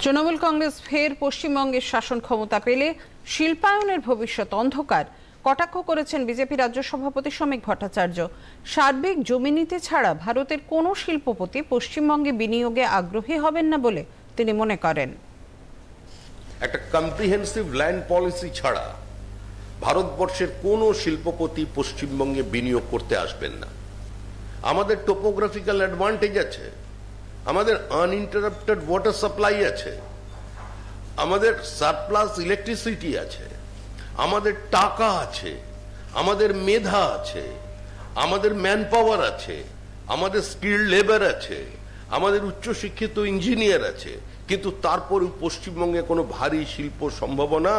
তৃণমূল কংগ্রেস ফের পশ্চিমবঙ্গের শাসন ক্ষমতা পেলে শিল্পায়নের ভবিষ্যৎ অন্ধকার কটাক্ষ করেছেন বিজেপি রাজ্য সভাপতি শ্রমিক ভট্টাচার্য। সার্বিক জমি নীতি ছাড়া ভারতের কোনো শিল্পপতি পশ্চিমবঙ্গে বিনিয়োগে আগ্রহী হবেন না বলে তিনি মনে করেন। একটা কম্প্রিহেন্সিভ ল্যান্ড পলিসি ছাড়া ভারতবর্ষের কোনো শিল্পপতি পশ্চিমবঙ্গে বিনিয়োগ করতে আসবেন না। আমাদের টোপোগ্রাফিক্যাল অ্যাডভান্টেজ আছে, আমাদের আনইন্টারাপ্টেড ওয়াটার সাপ্লাই আছে, আমাদের সারপ্লাস ইলেকট্রিসিটি আছে, আমাদের টাকা আছে, আমাদের মেধা আছে, আমাদের ম্যান পাওয়ার আছে, আমাদের স্কিল লেবার আছে, আমাদের উচ্চশিক্ষিত ইঞ্জিনিয়ার আছে। কিন্তু তারপরেও পশ্চিমবঙ্গে কোনো ভারী শিল্প সম্ভাবনা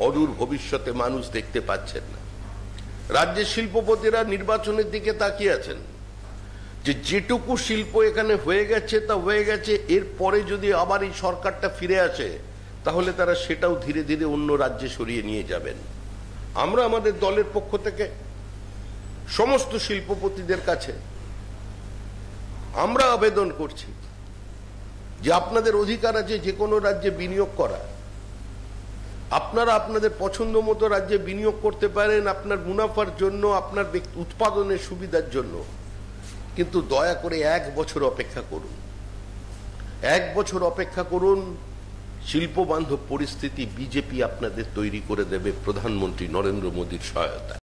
অদূর ভবিষ্যতে মানুষ দেখতে পাচ্ছেন না। রাজ্যের শিল্পপতিরা নির্বাচনের দিকে তাকিয়ে আছেন যে যেটুকু শিল্প এখানে হয়ে গেছে তা হয়ে গেছে, এরপরে যদি আবার এই সরকারটা ফিরে আসে তাহলে তারা সেটাও ধীরে ধীরে অন্য রাজ্যে সরিয়ে নিয়ে যাবেন। আমরা আমাদের দলের পক্ষ থেকে সমস্ত শিল্পপতিদের কাছে আমরা আবেদন করছি যে আপনাদের অধিকার আছে যে কোনো রাজ্যে বিনিয়োগ করা। আপনারা আপনাদের পছন্দ মতো রাজ্যে বিনিয়োগ করতে পারেন আপনার মুনাফার জন্য, আপনার উৎপাদনের সুবিধার জন্য, কিন্তু দয়া করে 1 বছর অপেক্ষা করুন। 1 বছর অপেক্ষা করুন, শিল্প বান্ধব পরিস্থিতি বিজেপি আপনাদের তৈরি করে দেবে প্রধানমন্ত্রী নরেন্দ্র মোদীর সহায়তা।